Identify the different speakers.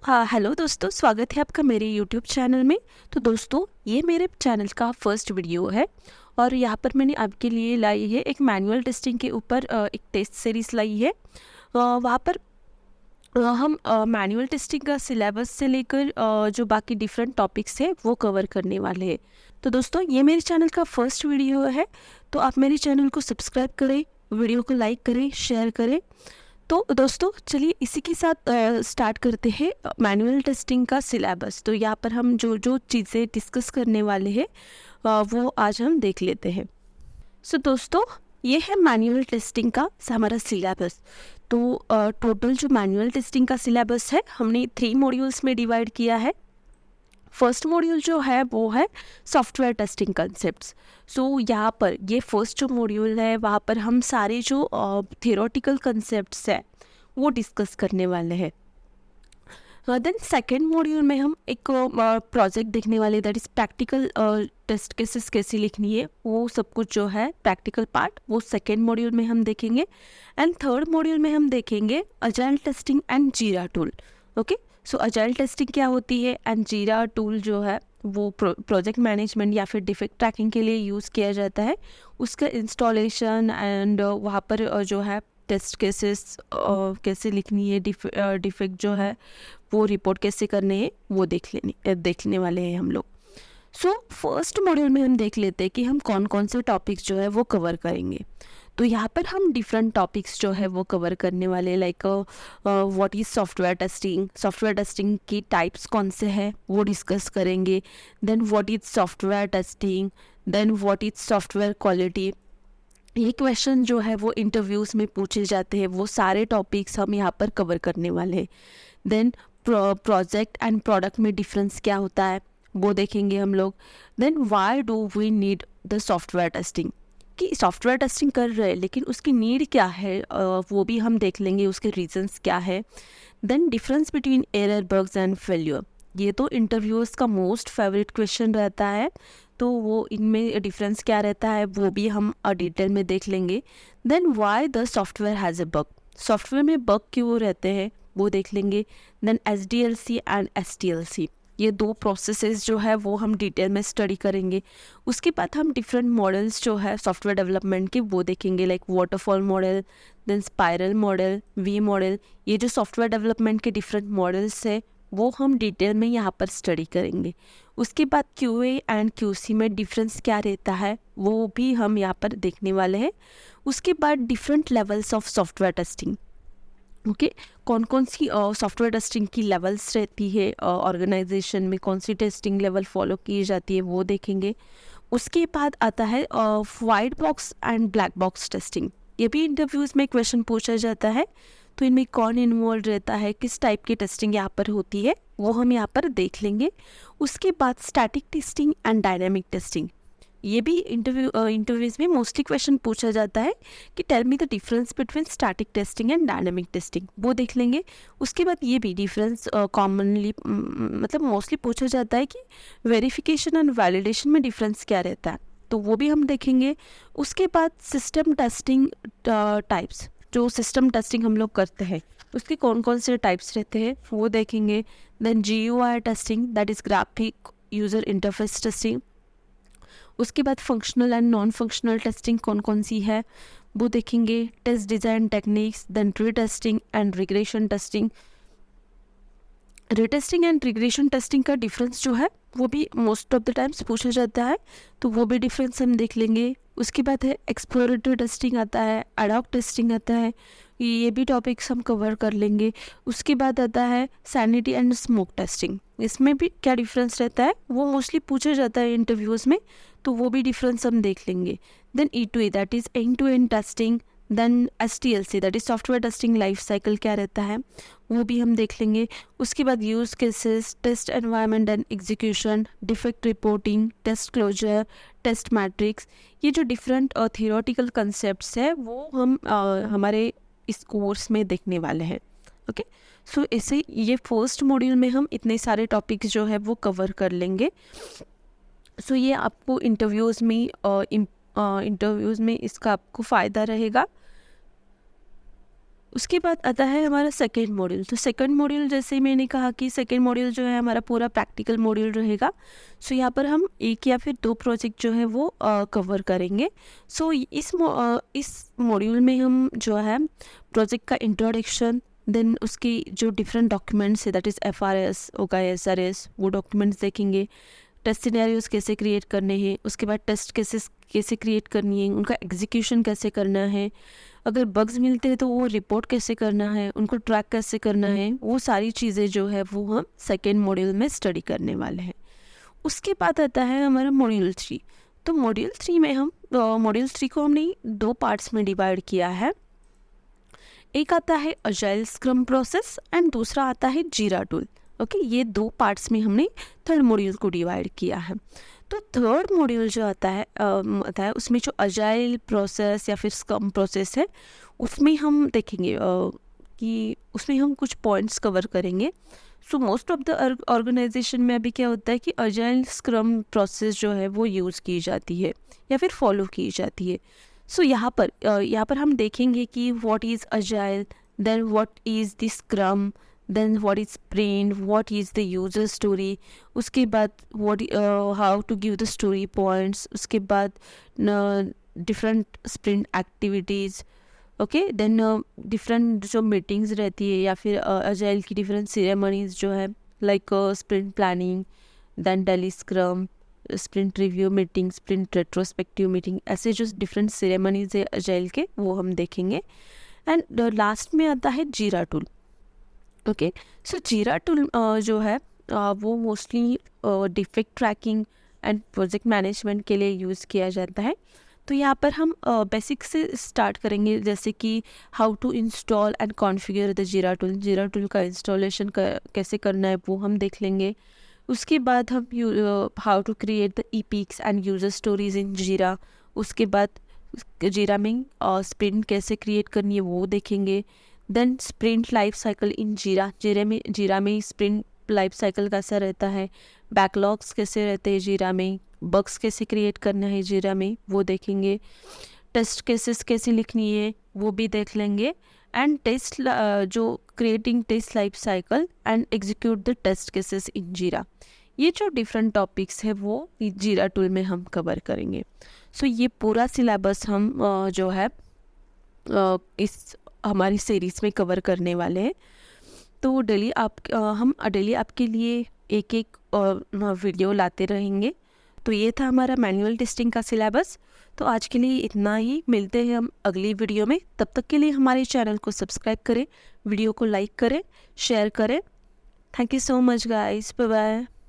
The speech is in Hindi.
Speaker 1: हाँ, हेलो दोस्तों, स्वागत है आपका मेरे यूट्यूब चैनल में। तो दोस्तों, ये मेरे चैनल का फर्स्ट वीडियो है और यहाँ पर मैंने आपके लिए लाई है एक मैनुअल टेस्टिंग के ऊपर एक टेस्ट सीरीज़ लाई है। वहाँ पर हम मैनुअल टेस्टिंग का सिलेबस से लेकर जो बाकी डिफरेंट टॉपिक्स है वो कवर करने वाले हैं। तो दोस्तों, ये मेरे चैनल का फर्स्ट वीडियो है, तो आप मेरे चैनल को सब्सक्राइब करें, वीडियो को लाइक करें, शेयर करें। तो दोस्तों, चलिए इसी के साथ स्टार्ट करते हैं मैनुअल टेस्टिंग का सिलेबस। तो यहाँ पर हम जो जो चीज़ें डिस्कस करने वाले हैं वो आज हम देख लेते हैं। सो दोस्तों, ये है मैनुअल टेस्टिंग का हमारा सिलेबस। तो टोटल जो मैनुअल टेस्टिंग का सिलेबस है हमने 3 मॉड्यूल्स में डिवाइड किया है। फर्स्ट मॉड्यूल जो है वो है सॉफ्टवेयर टेस्टिंग कंसेप्ट्स। सो यहाँ पर ये फर्स्ट जो मॉड्यूल है वहाँ पर हम सारे जो थियोरेटिकल कंसेप्ट्स है वो डिस्कस करने वाले हैं। देन सेकेंड मॉड्यूल में हम एक प्रोजेक्ट देखने वाले, that is practical test cases कैसे लिखनी है, वो सब कुछ जो है प्रैक्टिकल पार्ट वो सेकेंड मॉड्यूल में हम देखेंगे। एंड थर्ड मॉड्यूल में हम देखेंगे agile testing and Jira tool. Okay, so agile testing क्या होती है एंड जीरा टूल जो है वो प्रोजेक्ट मैनेजमेंट या फिर डिफेक्ट ट्रैकिंग के लिए यूज़ किया जाता है। उसका इंस्टॉलेशन एंड वहाँ पर जो है टेस्ट केसेस कैसे लिखनी है, डिफेक्ट जो है वो रिपोर्ट कैसे करने हैं वो देखने वाले हैं हम लोग। सो फर्स्ट मॉड्यूल में हम देख लेते हैं कि हम कौन कौन से टॉपिक्स जो है वो कवर करेंगे। तो यहाँ पर हम डिफरेंट टॉपिक्स जो है वो कवर करने वाले, like what is software testing की टाइप्स कौन से हैं वो डिस्कस करेंगे। Then what is software testing, then what is software quality. ये क्वेश्चन जो है वो इंटरव्यूज़ में पूछे जाते हैं, वो सारे टॉपिक्स हम यहाँ पर कवर करने वाले हैं। देन प्रोजेक्ट एंड प्रोडक्ट में डिफरेंस क्या होता है वो देखेंगे हम लोग। Then why do we need the software testing, कि सॉफ्टवेयर टेस्टिंग कर रहे हैं लेकिन उसकी नीड क्या है, वो भी हम देख लेंगे, उसके रीजंस क्या है। Then difference between error, bugs and failure, ये तो इंटरव्यूअर्स का मोस्ट फेवरेट क्वेश्चन रहता है, तो वो इनमें डिफरेंस क्या रहता है वो भी हम डिटेल में देख लेंगे। Then why the software has a bug, software में बग क्यों रहते हैं वो देख लेंगे। देन SDLC एंड STLC, ये दो प्रोसेसेस जो है वो हम डिटेल में स्टडी करेंगे। उसके बाद हम डिफरेंट मॉडल्स जो है सॉफ्टवेयर डेवलपमेंट के वो देखेंगे, like waterfall model, then spiral model, V model. ये जो सॉफ्टवेयर डेवलपमेंट के डिफरेंट मॉडल्स है वो हम डिटेल में यहाँ पर स्टडी करेंगे। उसके बाद QA एंड QC में डिफरेंस क्या रहता है वो भी हम यहाँ पर देखने वाले हैं। उसके बाद different levels of software testing. Okay, कौन कौन सी सॉफ्टवेयर टेस्टिंग की लेवल्स रहती है, ऑर्गेनाइजेशन में कौन सी टेस्टिंग लेवल फॉलो की जाती है वो देखेंगे। उसके बाद आता है white box and black box testing. ये भी इंटरव्यूज़ में क्वेश्चन पूछा जाता है, तो इनमें कौन इन्वॉल्व रहता है, किस टाइप की टेस्टिंग यहाँ पर होती है वो हम यहाँ पर देख लेंगे। उसके बाद static testing and dynamic testing, ये भी इंटरव्यूज़ में मोस्टली क्वेश्चन पूछा जाता है कि tell me the difference between static testing and dynamic testing, वो देख लेंगे। उसके बाद ये भी डिफरेंस कॉमनली मतलब मोस्टली पूछा जाता है कि वेरिफिकेशन एंड वैलिडेशन में डिफरेंस क्या रहता है, तो वो भी हम देखेंगे। उसके बाद सिस्टम टेस्टिंग टाइप्स, जो सिस्टम टेस्टिंग हम लोग करते हैं उसके कौन कौन से टाइप्स रहते हैं वो देखेंगे। Then GUI testing, that is graphic user interface testing. उसके बाद functional and non functional testing कौन कौन सी है वो देखेंगे। Test design techniques, then retesting and regression testing. Retesting and regression testing का डिफरेंस जो है वो भी मोस्ट ऑफ द टाइम्स पूछा जाता है, तो वो भी डिफरेंस हम देख लेंगे। उसके बाद है एक्सप्लोरेटरी टेस्टिंग आता है, एडॉक टेस्टिंग आता है, ये भी टॉपिक्स हम कवर कर लेंगे। उसके बाद आता है सैनिटी एंड स्मोक टेस्टिंग, इसमें भी क्या डिफरेंस रहता है वो मोस्टली पूछा जाता है इंटरव्यूज़ में, तो वो भी डिफरेंस हम देख लेंगे। Then E2A, that is end to end testing. Then STLC, that is software testing life cycle क्या रहता है वो भी हम देख लेंगे। उसके बाद use cases, test environment and execution, defect reporting, test closure, test matrix, ये जो डिफरेंट थियोरेटिकल कंसेप्ट्स है वो हम हमारे इस कोर्स में देखने वाले हैं। ओके, सो ऐसे ये फर्स्ट मॉड्यूल में हम इतने सारे टॉपिक्स जो है वो कवर कर लेंगे। सो ये आपको इंटरव्यूज़ में इसका आपको फ़ायदा रहेगा। उसके बाद आता है हमारा सेकेंड मॉड्यूल। तो सेकेंड मॉड्यूल जैसे मैंने कहा कि सेकेंड मॉड्यूल जो है हमारा पूरा प्रैक्टिकल मॉड्यूल रहेगा। सो यहाँ पर हम एक या फिर दो प्रोजेक्ट जो है वो कवर करेंगे। सो इस मॉड्यूल में हम जो है प्रोजेक्ट का इंट्रोडक्शन, देन उसकी जो डिफरेंट डॉक्यूमेंट्स है that is FRS, OKI, SRS, वो डॉक्यूमेंट्स देखेंगे। टेस्ट सिनेरियोज कैसे क्रिएट करने हैं, उसके बाद टेस्ट केसेस कैसे क्रिएट करनी है, उनका एग्जीक्यूशन कैसे करना है, अगर बग्स मिलते हैं तो वो रिपोर्ट कैसे करना है, उनको ट्रैक कैसे करना है, वो सारी चीज़ें जो है वो हम सेकेंड मॉड्यूल में स्टडी करने वाले हैं। उसके बाद आता है हमारा मॉड्यूल 3। तो मॉड्यूल 3 में हम मॉड्यूल 3 को हमने दो पार्ट्स में डिवाइड किया है। एक आता है अजाइल स्क्रम प्रोसेस एंड दूसरा आता है जीरा टूल। ओके, ये दो पार्ट्स में हमने थर्ड मॉड्यूल को डिवाइड किया है। तो थर्ड मॉड्यूल जो आता है उसमें जो अजाइल प्रोसेस या फिर स्क्रम प्रोसेस है उसमें हम देखेंगे कि उसमें हम कुछ पॉइंट्स कवर करेंगे। So most of the organisation में अभी क्या होता है कि अजाइल स्क्रम प्रोसेस जो है वो यूज़ की जाती है या फिर फॉलो की जाती है। सो यहाँ पर हम देखेंगे कि what is agile, then what is the scrum, then what is sprint, what is the user story, उसके बाद what how to give the story points, उसके बाद different sprint activities. Okay, then different जो मीटिंग्स रहती है या फिर अजाइल की डिफरेंट सेरेमनीज जो है like sprint planning, then daily scrum, sprint review meeting, sprint retrospective meeting, ऐसे जो डिफरेंट सेरेमनीज है अजाइल के वो हम देखेंगे। एंड लास्ट में आता है जीरा टूल। ओके, सो जीरा टूल जो है वो mostly defect tracking and project management के लिए यूज़ किया जाता है। तो यहाँ पर हम बेसिक से स्टार्ट करेंगे, जैसे कि how to install and configure the Jira tool. Jira tool का इंस्टॉलेशन कैसे करना है वो हम देख लेंगे। उसके बाद हम how to create the epics and user stories in Jira. उसके बाद जीरा में स्प्रिंट कैसे क्रिएट करनी है वो देखेंगे। Then sprint life cycle in Jira में स्प्रिंट लाइफ साइकिल कैसा रहता है, बैकलॉग्स कैसे रहते हैं जीरा में, बग्स कैसे क्रिएट करना है जीरा में वो देखेंगे। टेस्ट केसेस कैसे लिखनी है वो भी देख लेंगे। एंड टेस्ट जो creating test life cycle and execute the test cases in Jira, ये जो डिफरेंट टॉपिक्स है वो जीरा टूल में हम कवर करेंगे। सो ये पूरा सिलेबस हम जो है इस हमारी सीरीज़ में कवर करने वाले हैं। तो हम डेली आपके लिए एक एक वीडियो लाते रहेंगे। तो ये था हमारा मैनुअल टेस्टिंग का सिलेबस। तो आज के लिए इतना ही, मिलते हैं हम अगली वीडियो में। तब तक के लिए हमारे चैनल को सब्सक्राइब करें, वीडियो को लाइक करें, शेयर करें। Thank you so much guys, bye bye.